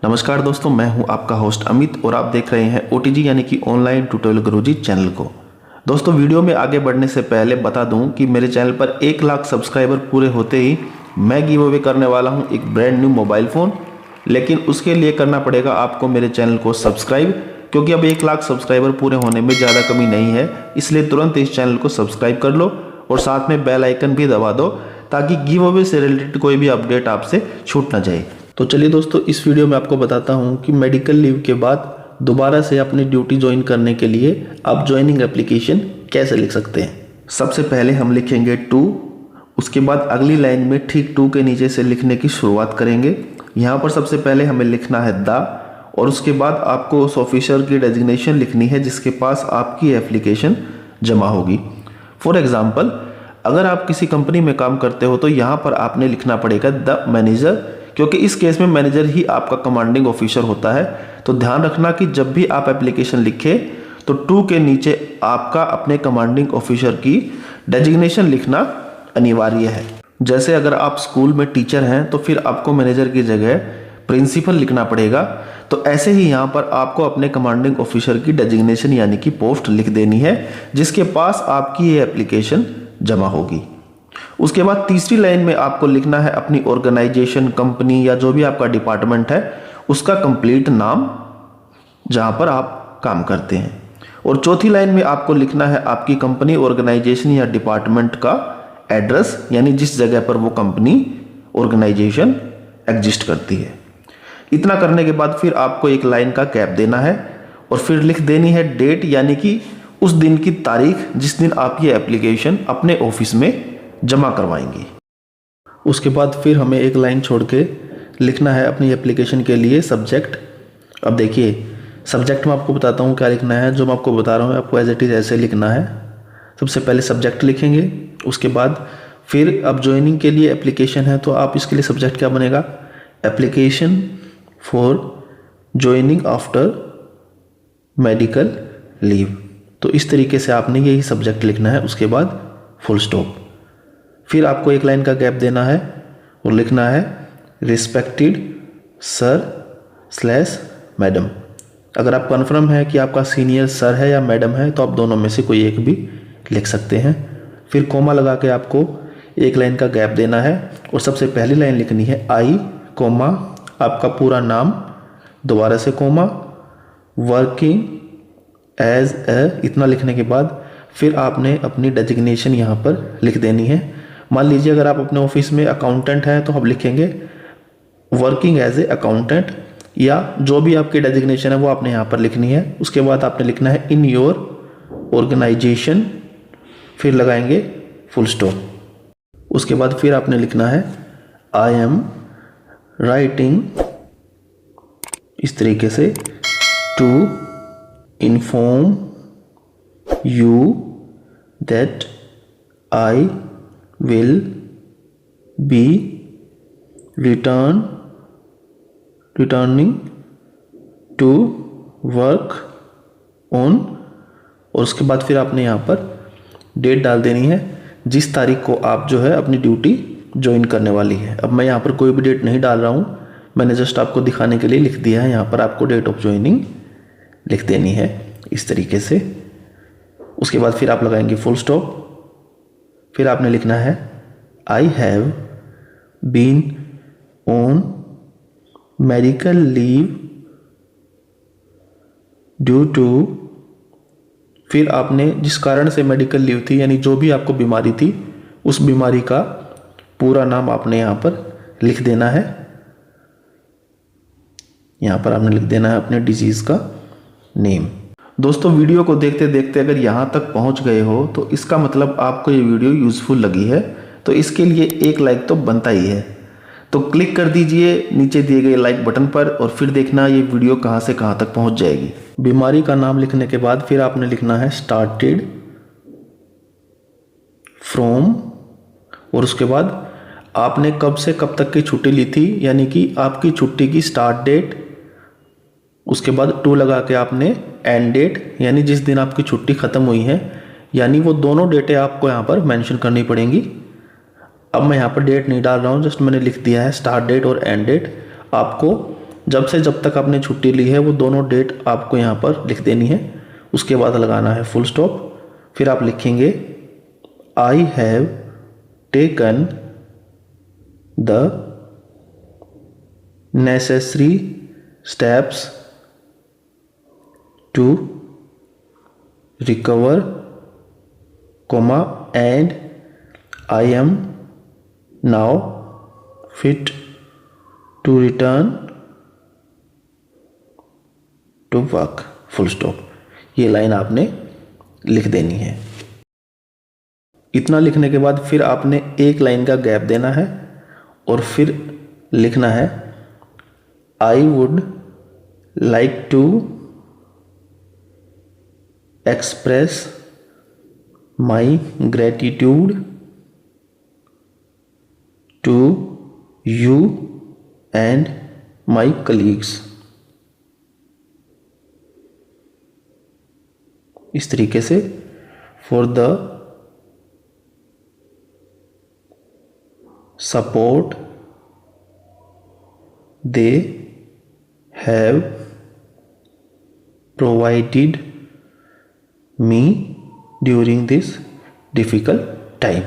नमस्कार दोस्तों, मैं हूं आपका होस्ट अमित और आप देख रहे हैं OTG यानी कि ऑनलाइन ट्यूटोरियल गुरुजी चैनल को। दोस्तों, वीडियो में आगे बढ़ने से पहले बता दूं कि मेरे चैनल पर 1 लाख सब्सक्राइबर पूरे होते ही मैं गिव अवे करने वाला हूं एक ब्रांड न्यू मोबाइल फ़ोन। लेकिन उसके लिए करना पड़ेगा आपको मेरे चैनल को सब्सक्राइब, क्योंकि अब 1 लाख सब्सक्राइबर पूरे होने में ज़्यादा कमी नहीं है। इसलिए तुरंत इस चैनल को सब्सक्राइब कर लो और साथ में बेल आइकन भी दबा दो ताकि गिव अवे से रिलेटेड कोई भी अपडेट आपसे छूट ना जाए। तो चलिए दोस्तों, इस वीडियो में आपको बताता हूं कि मेडिकल लीव के बाद दोबारा से अपनी ड्यूटी ज्वाइन करने के लिए आप ज्वाइनिंग एप्लीकेशन कैसे लिख सकते हैं। सबसे पहले हम लिखेंगे टू, उसके बाद अगली लाइन में ठीक टू के नीचे से लिखने की शुरुआत करेंगे। यहाँ पर सबसे पहले हमें लिखना है द, और उसके बाद आपको उस ऑफिसर की डेजिग्नेशन लिखनी है जिसके पास आपकी एप्लीकेशन जमा होगी। फॉर एग्जाम्पल, अगर आप किसी कंपनी में काम करते हो तो यहाँ पर आपने लिखना पड़ेगा द मैनेजर, क्योंकि इस केस में मैनेजर ही आपका कमांडिंग ऑफिसर होता है। तो ध्यान रखना कि जब भी आप एप्लीकेशन लिखें तो टू के नीचे आपका अपने कमांडिंग ऑफिसर की डेजिग्नेशन लिखना अनिवार्य है। जैसे अगर आप स्कूल में टीचर हैं तो फिर आपको मैनेजर की जगह प्रिंसिपल लिखना पड़ेगा। तो ऐसे ही यहाँ पर आपको अपने कमांडिंग ऑफिसर की डेजिग्नेशन यानी कि पोस्ट लिख देनी है जिसके पास आपकी ये एप्लीकेशन जमा होगी। उसके बाद तीसरी लाइन में आपको लिखना है अपनी ऑर्गेनाइजेशन, कंपनी या जो भी आपका डिपार्टमेंट है उसका कंप्लीट नाम जहां पर आप काम करते हैं। और चौथी लाइन में आपको लिखना है आपकी कंपनी, ऑर्गेनाइजेशन या डिपार्टमेंट का एड्रेस, यानी जिस जगह पर वो कंपनी, ऑर्गेनाइजेशन एग्जिस्ट करती है। इतना करने के बाद फिर आपको एक लाइन का गैप देना है और फिर लिख देनी है डेट, यानी कि उस दिन की तारीख जिस दिन आप ये एप्लीकेशन अपने ऑफिस में जमा करवाएंगे। उसके बाद फिर हमें एक लाइन छोड़ के लिखना है अपनी एप्लीकेशन के लिए सब्जेक्ट। अब देखिए, सब्जेक्ट में आपको बताता हूँ क्या लिखना है। जो मैं आपको बता रहा हूँ आपको एज इट इज़ ऐसे लिखना है। सबसे पहले सब्जेक्ट लिखेंगे, उसके बाद फिर अब ज्वाइनिंग के लिए एप्लीकेशन है तो आप इसके लिए सब्जेक्ट क्या बनेगा, application for joining after medical leave. तो इस तरीके से आपने यही सब्जेक्ट लिखना है। उसके बाद फुल स्टॉप, फिर आपको एक लाइन का गैप देना है और लिखना है रिस्पेक्टेड सर स्लैश मैडम। अगर आप कन्फर्म है कि आपका सीनियर सर है या मैडम है तो आप दोनों में से कोई एक भी लिख सकते हैं। फिर कोमा लगा के आपको एक लाइन का गैप देना है और सबसे पहली लाइन लिखनी है आई कोमा आपका पूरा नाम, दोबारा से कोमा, वर्किंग एज ए, इतना लिखने के बाद फिर आपने अपनी डेजिग्नेशन यहाँ पर लिख देनी है। मान लीजिए अगर आप अपने ऑफिस में अकाउंटेंट हैं तो आप लिखेंगे वर्किंग एज ए अकाउंटेंट, या जो भी आपकी डेजिग्नेशन है वो आपने यहाँ पर लिखनी है। उसके बाद आपने लिखना है इन योर ऑर्गेनाइजेशन, फिर लगाएंगे फुल स्टॉप। उसके बाद फिर आपने लिखना है आई एम राइटिंग, इस तरीके से, to inform you that I will be returning to work on, और उसके बाद फिर आपने यहाँ पर डेट डाल देनी है जिस तारीख को आप जो है अपनी ड्यूटी ज्वाइन करने वाली है। अब मैं यहाँ पर कोई भी डेट नहीं डाल रहा हूँ, मैंने जस्ट आपको दिखाने के लिए लिख दिया है। यहाँ पर आपको डेट ऑफ ज्वाइनिंग लिख देनी है इस तरीके से। उसके बाद फिर आप लगाएंगे फुल स्टॉप, फिर आपने लिखना है I have been on medical leave due to, फिर आपने जिस कारण से मेडिकल लीव थी यानी जो भी आपको बीमारी थी उस बीमारी का पूरा नाम आपने यहाँ पर लिख देना है। यहाँ पर आपने लिख देना है अपने डिजीज का नेम। दोस्तों, वीडियो को देखते देखते अगर यहाँ तक पहुँच गए हो तो इसका मतलब आपको ये वीडियो यूज़फुल लगी है, तो इसके लिए एक लाइक तो बनता ही है। तो क्लिक कर दीजिए नीचे दिए गए लाइक बटन पर और फिर देखना ये वीडियो कहाँ से कहाँ तक पहुँच जाएगी। बीमारी का नाम लिखने के बाद फिर आपने लिखना है स्टार्टेड फ्रॉम, और उसके बाद आपने कब से कब तक की छुट्टी ली थी यानी कि आपकी छुट्टी की स्टार्ट डेट। उसके बाद टू लगा के आपने एंड डेट, यानी जिस दिन आपकी छुट्टी ख़त्म हुई है, यानी वो दोनों डेटें आपको यहाँ पर मेंशन करनी पड़ेंगी। अब मैं यहाँ पर डेट नहीं डाल रहा हूँ, जस्ट मैंने लिख दिया है स्टार्ट डेट और एंड डेट। आपको जब से जब तक आपने छुट्टी ली है वो दोनों डेट आपको यहाँ पर लिख देनी है। उसके बाद लगाना है फुल स्टॉप। फिर आप लिखेंगे I have taken the necessary steps to recover comma and I am now fit to return to work full stop। ये लाइन आपने लिख देनी है। इतना लिखने के बाद फिर आपने एक लाइन का गैप देना है और फिर लिखना है I would like to express my gratitude to you and my colleagues। इस तरीके से for the support they have provided me during this difficult time।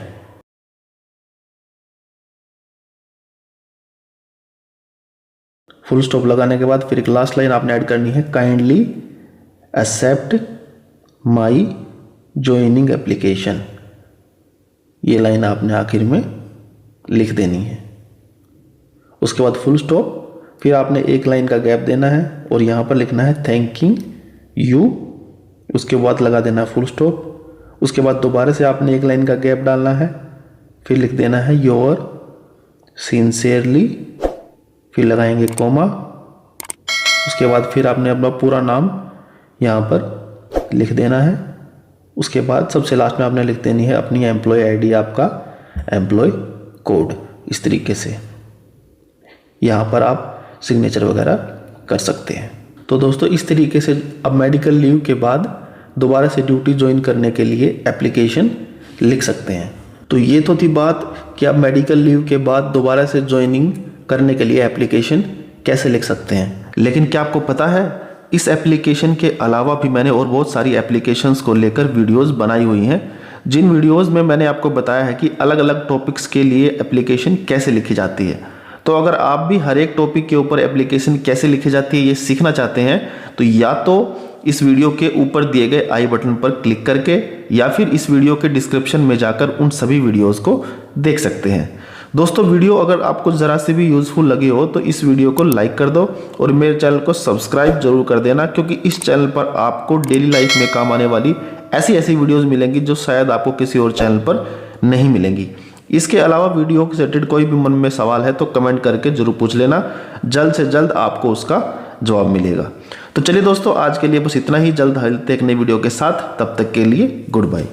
Full stop लगाने के बाद फिर एक लास्ट लाइन आपने ऐड करनी है kindly accept my joining application. ये लाइन आपने आखिर में लिख देनी है। उसके बाद फुल स्टॉप, फिर आपने एक लाइन का गैप देना है और यहाँ पर लिखना है थैंकिंग यू। उसके बाद लगा देना है फुल स्टॉप। उसके बाद दोबारा से आपने एक लाइन का गैप डालना है, फिर लिख देना है योर सिंसियरली, फिर लगाएंगे कोमा। उसके बाद फिर आपने अपना पूरा नाम यहाँ पर लिख देना है। उसके बाद सबसे लास्ट में आपने लिख देनी है अपनी एम्प्लॉय आईडी, आपका एम्प्लॉय कोड। इस तरीके से यहाँ पर आप सिग्नेचर वगैरह कर सकते हैं। तो दोस्तों इस तरीके से अब मेडिकल लीव के बाद दोबारा से ड्यूटी ज्वाइन करने के लिए एप्लीकेशन लिख सकते हैं। तो ये तो थी बात कि आप मेडिकल लीव के बाद दोबारा से ज्वाइनिंग करने के लिए एप्लीकेशन कैसे लिख सकते हैं। लेकिन क्या आपको पता है इस एप्लीकेशन के अलावा भी मैंने और बहुत सारी एप्लीकेशंस को लेकर वीडियोस बनाई हुई हैं, जिन वीडियोस में मैंने आपको बताया है कि अलग अलग टॉपिक्स के लिए एप्लीकेशन कैसे लिखी जाती है। तो अगर आप भी हर एक टॉपिक के ऊपर एप्लीकेशन कैसे लिखी जाती है ये सीखना चाहते हैं तो या तो इस वीडियो के ऊपर दिए गए आई बटन पर क्लिक करके या फिर इस वीडियो के डिस्क्रिप्शन में जाकर उन सभी वीडियोस को देख सकते हैं। दोस्तों वीडियो अगर आपको ज़रा से भी यूज़फुल लगी हो तो इस वीडियो को लाइक कर दो और मेरे चैनल को सब्सक्राइब जरूर कर देना, क्योंकि इस चैनल पर आपको डेली लाइफ में काम आने वाली ऐसी ऐसी वीडियोस मिलेंगी जो शायद आपको किसी और चैनल पर नहीं मिलेंगी। इसके अलावा वीडियो से रिलेटेड कोई भी मन में सवाल है तो कमेंट करके जरूर पूछ लेना, जल्द से जल्द आपको उसका जवाब मिलेगा। तो चलिए दोस्तों आज के लिए बस इतना ही, जल्द मिलते हैं एक नई वीडियो के साथ, तब तक के लिए गुड बाय।